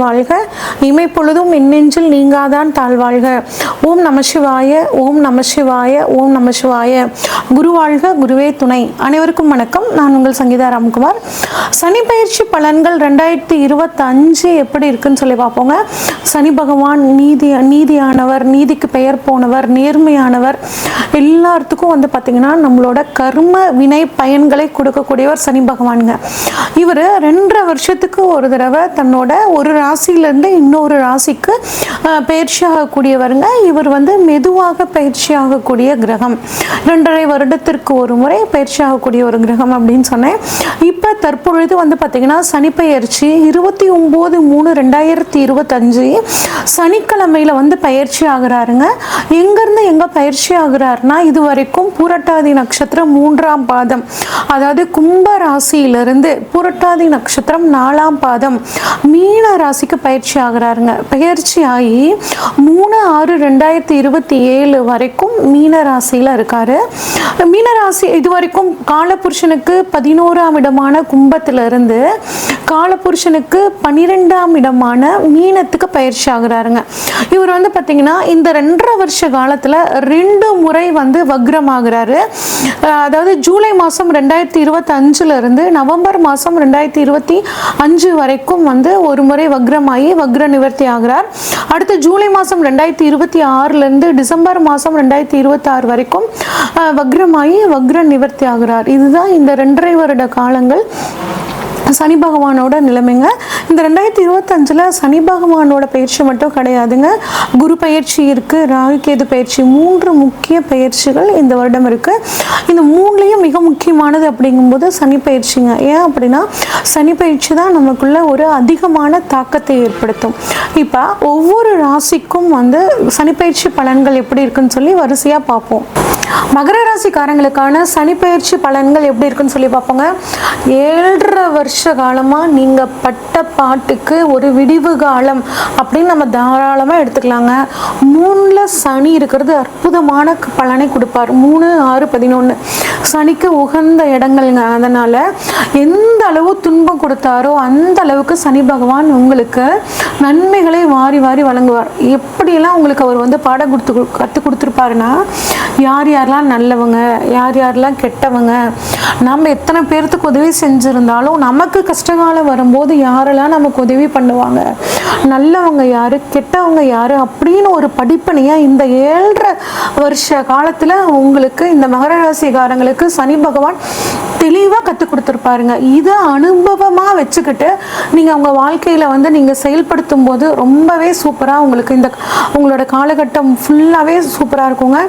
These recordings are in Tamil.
வாழ்க, இமைப்பொழுதும் எண்ணெஞ்சில் நீங்காதான் தாழ்வாழ்க. ஓம் நம சிவாய, ஓம் நம சிவாய, ஓம் நம சிவாய. குரு வாழ்க, குருவே துணை. அனைவருக்கும் வணக்கம். நான் உங்கள் சங்கீதா ராம்குமார். சனி பயிற்சி பலன்கள் 2025 எப்படி இருக்குன்னு சொல்லி பார்ப்போங்க. சனி பகவான் நீதியானவர், நீதிக்கு பெயர் போனவர், நேர்மையானவர். எல்லாத்துக்கும் பார்த்தீங்கன்னா நம்மளோட கர்ம வினை பயன்களை கொடுக்கக்கூடியவர் சனி பகவானுங்க. இவர் 2.5 வருஷத்துக்கு ஒரு தடவை தன்னோட ஒரு ராசியிலேருந்து இன்னொரு ராசிக்கு பயிற்சி ஆகக்கூடியவருங்க. இவர் மெதுவாக பயிற்சி ஆகக்கூடிய கிரகம். 2.5 வருடத்திற்கு ஒரு முறை பயிற்சி ஆகக்கூடிய ஒரு கிரகம் அப்படின்னு சொன்னேன். இப்போ தற்பொழுது பார்த்தீங்கன்னா சனி பயிற்சி 29/3/2025 சனிக்கிழமையில பயிற்சி ஆகிறாருங்க. எங்கேருந்து எங்கே பயிற்சி ஆகிறாருன்னா, இது வரைக்கும் பூரட்டாதி நட்சத்திரம் 3ஆம் பாதம், அதாவது கும்ப ராசியிலிருந்து பூரட்டாதி நட்சத்திரம் 4ஆம் பாதம் மீன ராசிக்கு பயிற்சி ஆகிறாருங்க. பயிற்சி ஆகி 3/6/2027 வரைக்கும் மீன ராசியில் இருக்காரு. மீனராசி இது வரைக்கும் காலபுருஷனுக்கு 11ஆம் இடமான கும்பத்திலிருந்து காலபுருஷனுக்கு 12ஆம் இடமான மீனத்துக்கு பயிற்சி ஆகிறாருங்க. இவர் பார்த்தீங்கன்னா இந்த 2.5 வருஷ காலத்தில் 2 முறை வக்ரம் ஆகிறாரு. அதாவது ஜூலை மாதம் 2025 இருந்து நவம்பர் மாதம் 2025 வரைக்கும் ஒரு முறை வக்ரமாகி வக்ர நிவர்த்தி ஆகிறார். அடுத்து ஜூலை மாதம் 2026 இருந்து டிசம்பர் மாதம் 2026 வரைக்கும் வக்ரமாகி வக்ர நிவர்த்தி ஆகிறார். இதுதான் இந்த 2.5 வருட காலங்கள் சனி பகவானோட நிலைமைங்க. இந்த 2025 சனி பகவானோட பயிற்சி மட்டும் கிடையாதுங்க. குரு பயிற்சி இருக்கு, ராகு கேது பயிற்சி, 3 முக்கிய பயிற்சிகள் இந்த வருடம் இருக்கு. இந்த 3லயும் மிக முக்கியமானது அப்படிங்கும்போது சனி பயிற்சிங்க. ஏன் அப்படின்னா சனி பயிற்சி தான் நமக்குள்ள ஒரு அதிகமான தாக்கத்தை ஏற்படுத்தும். இப்போ ஒவ்வொரு ராசிக்கும் சனி பயிற்சி பலன்கள் எப்படி இருக்குன்னு சொல்லி வரிசையா பார்ப்போம். மகர ராசிக்காரங்களுக்கான சனி பயிற்சி பலன்கள் எப்படி இருக்குன்னு சொல்லி பார்ப்போங்க. 7.5 வருஷ காலமா நீங்க பட்ட பாட்டுக்கு ஒரு விடிவு காலம் அப்படின்னு நம்ம தாராளமா எடுத்துக்கலாங்க. 3ல சனி இருக்கிறது அற்புதமான பலனை கொடுப்பார். 3, 6, 11 சனிக்கு உகந்த இடங்கள்ங்க. அதனால எந்த அளவு துன்பம் கொடுத்தாரோ அந்த அளவுக்கு சனி பகவான் உங்களுக்கு நன்மைகளை வாரி வாரி வழங்குவார். எப்படியெல்லாம் உங்களுக்கு அவர் பாடம் கற்றுக் கொடுத்துருப்பாருன்னா, யார் யாரெல்லாம் நல்லவங்க, யார் யாரெல்லாம் கெட்டவங்க, நம்ம எத்தனை பேர்த்துக்கு உதவி செஞ்சுருந்தாலும் நமக்கு கஷ்டகாலம் வரும்போது யாரெல்லாம் நமக்கு உதவி பண்ணுவாங்க, நல்லவங்க யாரு, கெட்டவங்க யாரு அப்படின்னு ஒரு படிப்பனையாக இந்த 7.5 வருஷ காலத்தில் உங்களுக்கு இந்த மகர ராசிக்காரங்களுக்கு சனி பகவான் தெளிவாக கற்றுக் கொடுத்துருப்பாருங்க. இதை அனுபவமாக வச்சுக்கிட்டு நீங்கள் உங்கள் வாழ்க்கையில் நீங்கள் செயல்படுத்தும் போது ரொம்பவே சூப்பராக உங்களுக்கு இந்த உங்களோட காலகட்டம் ஃபுல்லாகவே சூப்பராக இருக்குங்க.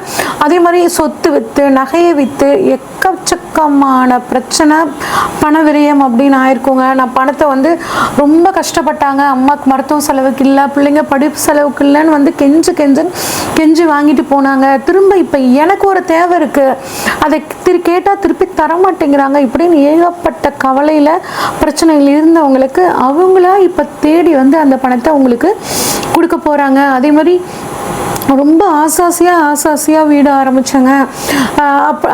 அதே மாதிரி சொத்து விற்று நகையை விற்று எக்கச்சக்கமான பிரச்சனை, பண விரயம் அப்படின்னு ஆயிருக்குங்க. நான் பணத்தை ரொம்ப கஷ்டப்பட்டாங்க, அம்மாவுக்கு மருத்துவ செலவுக்கு இல்லை, பிள்ளைங்க படிப்பு செலவுக்கு இல்லைன்னு கெஞ்சி வாங்கிட்டு போனாங்க. திரும்ப இப்போ எனக்கு ஒரு தேவை இருக்குது, அதை கேட்டால் திருப்பி தரமாட்டேங்கிறாங்க இப்படின்னு ஏகப்பட்ட கவலையில் பிரச்சனைகள் இருந்தவங்களுக்கு அவங்களா இப்போ தேடி அந்த பணத்தை உங்களுக்கு கொடுக்க போகிறாங்க. அதே மாதிரி ரொம்ப ஆசாசியாக வீடு ஆரம்பித்தாங்க.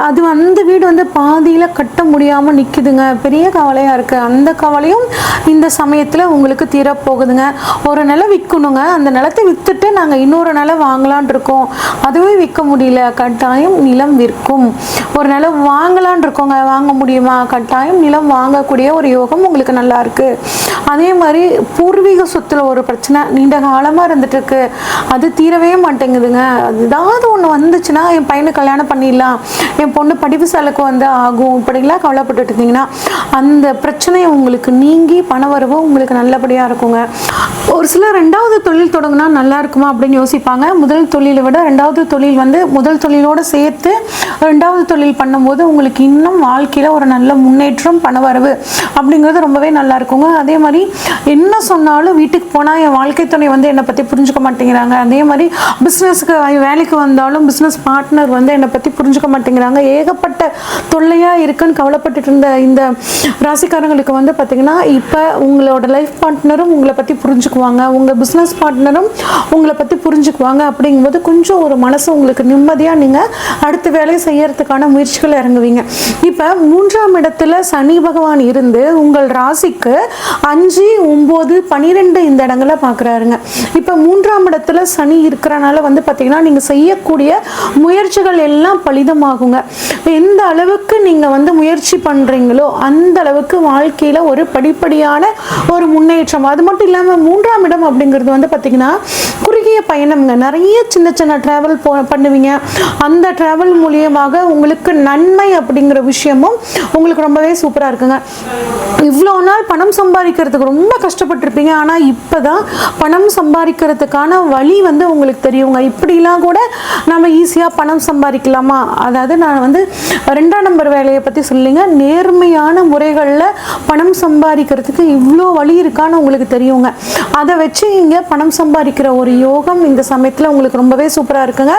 அது வீடு பாதியில் கட்ட முடியாமல் நிற்குதுங்க. பெரிய கவலையாக இருக்குது. அந்த கவலையும் இந்த சமயத்தில் உங்களுக்கு தீரப்போகுதுங்க. ஒரு நிலம் விற்கணுங்க, அந்த நிலத்தை விற்றுட்டு நாங்கள் இன்னொரு நிலம் வாங்கலான் இருக்கோம், அதுவே விற்க முடியல, கட்டாயம் நிலம் விற்கும். ஒரு நிலம் வாங்கலான் இருக்கோங்க, வாங்க முடியுமா, கட்டாயம் நிலம் வாங்கக்கூடிய ஒரு யோகம் உங்களுக்கு நல்லா இருக்குது. அதே மாதிரி பூர்வீக சொத்துல ஒரு பிரச்சனை நீண்ட காலமாக இருந்துட்டு இருக்கு, அது தீரவே மாட்டேங்குதுங்க. ஏதாவது ஒன்று வந்துச்சுன்னா என் பையனுக்கு கல்யாணம் பண்ணிடலாம், என் பொண்ணு படிப்பு செலவுக்கு ஆகும், இப்படிலாம் கவலைப்பட்டுட்டு இருந்தீங்கன்னா அந்த பிரச்சனையை உங்களுக்கு நீங்கி பணவரவு உங்களுக்கு நல்லபடியாக இருக்குங்க. ஒரு சிலர் 2வது தொழில் தொடங்கினா நல்லா இருக்குமா அப்படின்னு யோசிப்பாங்க. முதல் தொழிலை விட 2வது தொழில் முதல் தொழிலோடு சேர்த்து 2வது தொழில் பண்ணும்போது உங்களுக்கு இன்னும் வாழ்க்கையில் ஒரு நல்ல முன்னேற்றம், பணவரவு அப்படிங்கிறது ரொம்பவே நல்லா இருக்குங்க. அதே மாதிரி என்ன சொன்னாலும் வீட்டுக்கு போனால் என் வாழ்க்கை துணை என்னை பற்றி புரிஞ்சுக்க மாட்டேங்கிறாங்க. அதே மாதிரி பிஸ்னஸுக்கு வேலைக்கு வந்தாலும் பிஸ்னஸ் பார்ட்னர் என்னை பற்றி புரிஞ்சுக்க மாட்டேங்கிறாங்க, ஏகப்பட்ட தொல்லையாக இருக்குன்னு கவலைப்பட்டுட்டு இருந்த இந்த ராசிக்காரங்களுக்கு பார்த்தீங்கன்னா இப்போ உங்களோட லைஃப் பார்ட்னரும் உங்களை பற்றி புரிஞ்சுக்குவாங்க, உங்கள் பிஸ்னஸ் பார்ட்னரும் உங்களை பற்றி புரிஞ்சுக்குவாங்க. அப்படிங்கும்போது கொஞ்சம் ஒரு மனசு உங்களுக்கு நிம்மதியாக நீங்கள் அடுத்த வேலையை செய்யறதுக்கான முயற்சிகள் இறங்குவீங்க. இப்போ 3ஆம் இடத்துல சனி பகவான் இருந்து உங்கள் ராசிக்கு 5, 9, 12 இந்த இடங்களை பார்க்குறாருங்க. இப்போ 3ஆம் இடத்துல சனி இருக்கிறனால வந்து பார்த்தீங்கன்னா நீங்கள் செய்யக்கூடிய முயற்சிகள் எல்லாம் பலிதமாகுங்க. எந்த அளவுக்கு நீங்கள் வந்து முயற்சி பண்ணுறீங்களோ அந்த அளவுக்கு வாழ்க்கையில் ஒரு படிப்படியான ஒரு முன்னேற்றம். அது மட்டும் இல்லாமல் 3ஆம் இடம் அப்படிங்கிறது வந்து பார்த்தீங்கன்னா குறுகிய பயணம்ங்க. நிறைய சின்ன சின்ன ட்ராவல் பண்ணுவீங்க. அந்த ட்ராவல் மூலியமாக உங்களுக்கு நன்மை அப்படிங்கிற விஷயமும் உங்களுக்கு ரொம்பவே சூப்பராக இருக்குங்க. இவ்வளோ நாள் பணம் சம்பாதிக்கிறதுக்கு ரொம்ப கஷ்டப்பட்டிருப்பீங்க. ஆனால் இப்போ தான் பணம் சம்பாதிக்கிறதுக்கான வழி வந்து உங்களுக்கு தெரியுங்க. இப்படிலாம் கூட நம்ம ஈஸியாக பணம் சம்பாதிக்கலாமா? அதாவது நான் வந்து 2ஆம் நம்பர் வேலையை பற்றி சொல்லிங்க. நேர்மையான முறைகளில் பணம் சம்பாதிக்கிறதுக்கு இவ்வளோ வழி இருக்கான்னு உங்களுக்கு தெரியுங்க. அதை வச்சு இங்கே பணம் சம்பாதிக்கிற ஒரு யோகம் இந்த சமயத்தில் உங்களுக்கு ரொம்பவே சூப்பராக இருக்குங்க.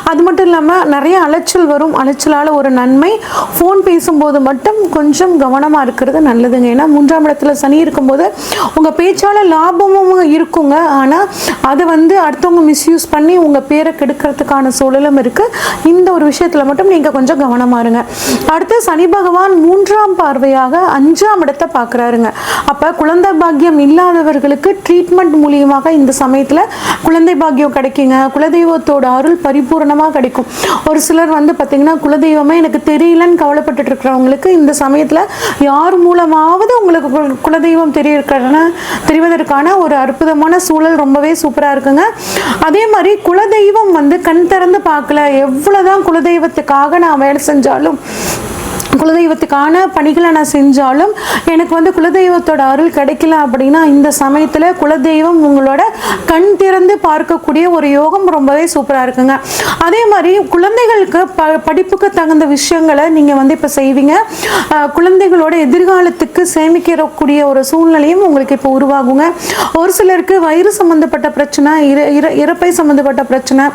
அது மட்டும் இல்லாமல் நிறைய அலைச்சல் வரும். அலைச்சலால் ஒரு நன்மை. ஃபோன் பேசும்போது மட்டும் கொஞ்சம் கவனமாக இருக்கிறது நல்லதுங்க. ஏன்னா 3ஆம் இடத்துல சனி இருக்கும்போது உங்கள் பேச்சால் லாபமும் இருக்குங்க. ஆனால் அதை வந்து அடுத்தவங்க மிஸ்யூஸ் பண்ணி உங்கள் பேரை கெடுக்கிறதுக்கான சூழலும் இருக்குது. இந்த ஒரு விஷயத்தில் மட்டும் நீங்கள் கொஞ்சம் கவனமாக இருங்க. அடுத்து சனி பகவான் 3ஆம் பார்வையாக 5ஆம் இடத்தை பார்க்குறாருங்க. அப்போ குழந்தை பாக்கியம் இல்லாதவர்களுக்கு ட்ரீட்மெண்ட் மூலியமாக இந்த சமயத்தில் குழந்தை பாக்கியம் கிடைக்குங்க. குலதெய்வத்தோட அருள் பரிபூர்ணமாக கிடைக்கும். ஒரு சிலர் வந்து பார்த்தீங்கன்னா குலதெய்வமே எனக்கு தெரியலன்னு கவலைப்பட்டு இருக்கிறவங்களுக்கு இந்த சமயத்தில் யார் மூலமாவது உங்களுக்கு குலதெய்வம் தெரிவதற்கான ஒரு அற்புதமான சூழல் ரொம்பவே சூப்பராக இருக்குங்க. அதே மாதிரி குலதெய்வம் வந்து கண் திறந்து பார்க்கல. எவ்வளோதான் குலதெய்வத்துக்காக நான் வேலை செஞ்சாலும், குலதெய்வத்துக்கான பணிகளை நான் செஞ்சாலும் எனக்கு வந்து குலதெய்வத்தோட அருள் கிடைக்கல அப்படின்னா இந்த சமயத்தில் குலதெய்வம் உங்களோட கண் திறந்து பார்க்கக்கூடிய ஒரு யோகம் ரொம்பவே சூப்பராக இருக்குங்க. அதே மாதிரி குழந்தைகளுக்கு படிப்புக்கு தகுந்த விஷயங்களை நீங்கள் வந்து இப்போ செய்வீங்க. குழந்தைகளோட எதிர்காலத்துக்கு சேமிக்கக்கூடிய ஒரு சூழ்நிலையும் உங்களுக்கு இப்போ உருவாகுங்க. ஒரு சிலருக்கு வயிறு சம்மந்தப்பட்ட பிரச்சனை, இறப்பை சம்மந்தப்பட்ட பிரச்சனை,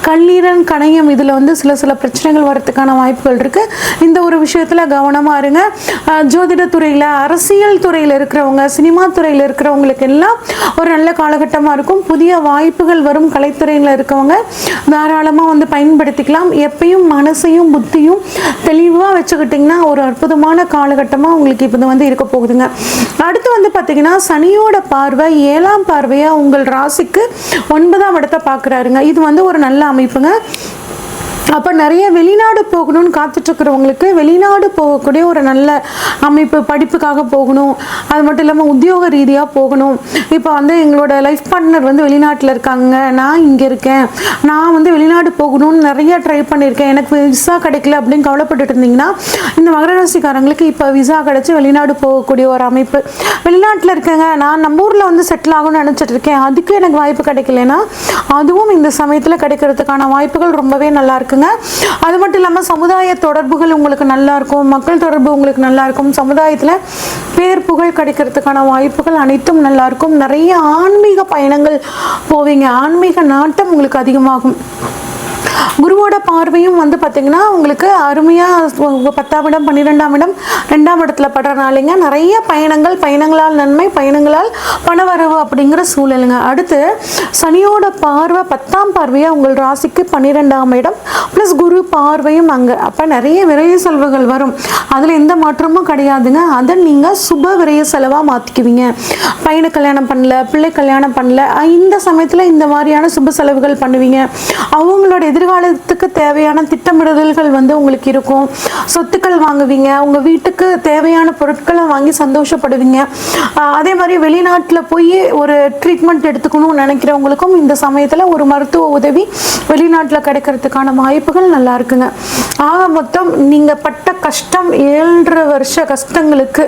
கல்லீரல், கணையம், இதில் வந்து சில பிரச்சனைகள் வரதுக்கான வாய்ப்புகள் இருக்குது. இந்த ஒரு விஷயத்தில் கவனமாக இருங்க. ஜோதிட துறையில், அரசியல் துறையில் இருக்கிறவங்க, சினிமா துறையில் இருக்கிறவங்களுக்கு எல்லாம் ஒரு நல்ல காலகட்டமாக இருக்கும். புதிய வாய்ப்புகள் வரும். கலைத்துறையில் இருக்கவங்க தாராளமாக வந்து பயன்படுத்திக்கலாம். எப்பயும் மனசையும் புத்தியும் தெளிவாக வச்சுக்கிட்டிங்கன்னா ஒரு அற்புதமான காலகட்டமாக உங்களுக்கு இப்போ வந்து இருக்க போகுதுங்க. அடுத்து வந்து பார்த்தீங்கன்னா சனியோட பார்வை 7ஆம் பார்வையாக உங்கள் ராசிக்கு 9ஆம் இடத்தை பார்க்குறாருங்க. இது வந்து ஒரு நல்ல அமைப்புங்க. அப்போ நிறைய வெளிநாடு போகணும்னு காத்துட்ருக்கிறவங்களுக்கு வெளிநாடு போகக்கூடிய ஒரு நல்ல அமைப்பு. படிப்புக்காக போகணும், அது மட்டும் இல்லாமல் உத்தியோக ரீதியாக போகணும். இப்போ வந்து எங்களோட லைஃப் பார்ட்னர் வந்து வெளிநாட்டில் இருக்காங்க, நான் இங்கே இருக்கேன், நான் வந்து வெளிநாடு போகணும்னு நிறைய ட்ரை பண்ணியிருக்கேன், எனக்கு விசா கிடைக்கல அப்படின்னு கவலைப்பட்டுட்டு இருந்தீங்கன்னா இந்த மகர ராசிக்காரங்களுக்கு இப்போ விசா கிடச்சி வெளிநாடு போகக்கூடிய ஒரு அமைப்பு. வெளிநாட்டில் இருக்கேங்க, நான் நம்ம ஊரில் வந்து செட்டில் ஆகணும்னு நினச்சிட்டு இருக்கேன், அதுக்கு எனக்கு வாய்ப்பு கிடைக்கலன்னா அதுவும் இந்த சமயத்தில் கிடைக்கிறதுக்கான வாய்ப்புகள் ரொம்பவே நல்லா இருக்குங்க. அது மட்டும் இல்லாமல் சமுதாய தொடர்புகள் உங்களுக்கு நல்லா இருக்கும். மக்கள் தொடர்பு உங்களுக்கு நல்லா இருக்கும். சமுதாயத்தில் பேர் புகழ் கிடைக்கிறதுக்கான வாய்ப்புகள் அனைத்தும் நல்லா இருக்கும். நிறைய ஆன்மீக பயணங்கள் போவீங்க. ஆன்மீக நாட்டம் உங்களுக்கு அதிகமாகும். குருவோட பார்வையும் வந்து பார்த்தீங்கன்னா உங்களுக்கு அருமையாக 10ஆம் இடம், 12ஆம் இடம், 2ஆம் இடத்துல படுறனாலிங்க நிறைய பயணங்களால் நன்மை, பயணங்களால் பணவரவு அப்படிங்கிற சூழலுங்க. அடுத்து சனியோட பார்வை 10ஆம் பார்வையாக உங்கள் ராசிக்கு 12ஆம் இடம் ப்ளஸ் குரு பார்வையும் அங்கே. அப்போ நிறைய விரைய செலவுகள் வரும். அதில் எந்த மாற்றமும் கிடையாதுங்க. அதை நீங்கள் சுப விரைய செலவாக மாற்றிக்குவீங்க. பையனை கல்யாணம் பண்ணல, பிள்ளை கல்யாணம் பண்ணல, இந்த சமயத்தில் இந்த மாதிரியான சுப செலவுகள் பண்ணுவீங்க. அவங்களோட எதிர்காலத்துக்கு தேவையான திட்டமிடுதல்கள் வந்து உங்களுக்கு இருக்கும். சொத்துக்கள் வாங்குவீங்க. உங்கள் வீட்டுக்கு தேவையான பொருட்களை வாங்கி சந்தோஷப்படுவீங்க. அதே மாதிரி வெளிநாட்டில் போய் ஒரு ட்ரீட்மெண்ட் எடுத்துக்கணும்னு நினைக்கிறவங்களுக்கும் இந்த சமயத்தில் ஒரு மருத்துவ உதவி வெளிநாட்டில் கிடைக்கிறதுக்கான வாய்ப்புகள் நல்லா இருக்குங்க. ஆக மொத்தம் நீங்கள் பட்ட கஷ்டம் 7.5 வருஷ கஷ்டங்களுக்கு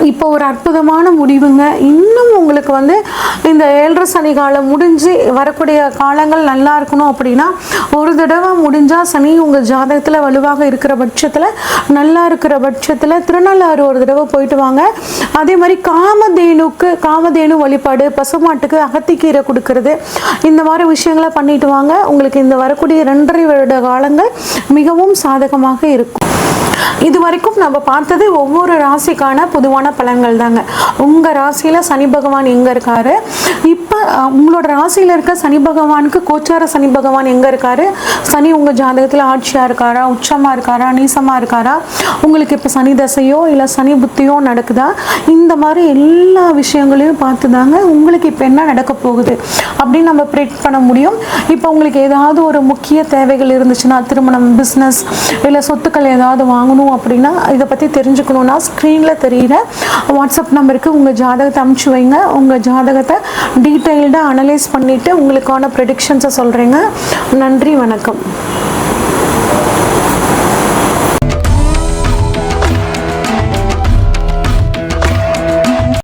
இப்போ ஒரு அற்புதமான முடிவுங்க. இன்னும் உங்களுக்கு வந்து இந்த 7.5 சனி காலம் முடிஞ்சு வரக்கூடிய காலங்கள் நல்லா இருக்கணும் அப்படின்னா ஒரு தடவை முடிஞ்சால் சனி உங்கள் ஜாதகத்தில் வலுவாக இருக்கிற பட்சத்தில், நல்லா இருக்கிற பட்சத்தில் திருநள்ளாறு ஒரு தடவை போயிட்டு வாங்க. அதே மாதிரி காமதேனு வழிபாடு, பசுமாட்டுக்கு அகத்திக்கீரை கொடுக்கறது, இந்த மாதிரி விஷயங்களை பண்ணிட்டு வாங்க. உங்களுக்கு இந்த வரக்கூடிய 2.5 வருட காலங்கள் மிகவும் சாதகமாக இருக்கும். இது வரைக்கும் நம்ம பார்த்தது ஒவ்வொரு ராசிக்கான பொதுவான பலன்கள் தாங்க. உங்கள் ராசியில் சனி பகவான் எங்கே இருக்காரு, இப்போ உங்களோட ராசியில் இருக்க சனி பகவானுக்கு கோச்சார சனி பகவான் எங்கே இருக்காரு, சனி உங்கள் ஜாதகத்தில் ஆட்சியாக இருக்காரா, உச்சமாக இருக்காரா, நீசமாக இருக்காரா, உங்களுக்கு இப்போ சனி தசையோ இல்லை சனி புத்தியோ நடக்குதா, இந்த மாதிரி எல்லா விஷயங்களையும் பார்த்து தாங்க உங்களுக்கு இப்போ என்ன நடக்க போகுது அப்படின்னு நம்ம ப்ரெடிக்ட் பண்ண முடியும். இப்போ உங்களுக்கு ஏதாவது ஒரு முக்கிய தேவைகள் இருந்துச்சுன்னா, திருமணம், பிஸ்னஸ் இல்லை சொத்துக்கள் ஏதாவது வாங்கணும் அப்படின்னா, இதை பற்றி தெரிஞ்சுக்கணுன்னா ஸ்க்ரீனில் தெரிகிற வாட்ஸ்அப் நம்பருக்கு உங்கள் ஜாதகத்தை அனுப்பிச்சி வைங்க. உங்கள் ஜாதகத்தை டீட்டெயில்டாக அனலைஸ் பண்ணிவிட்டு உங்களுக்கான ப்ரெடிக்ஷன்ஸை சொல்கிறேங்க. நன்றி, வணக்கம்.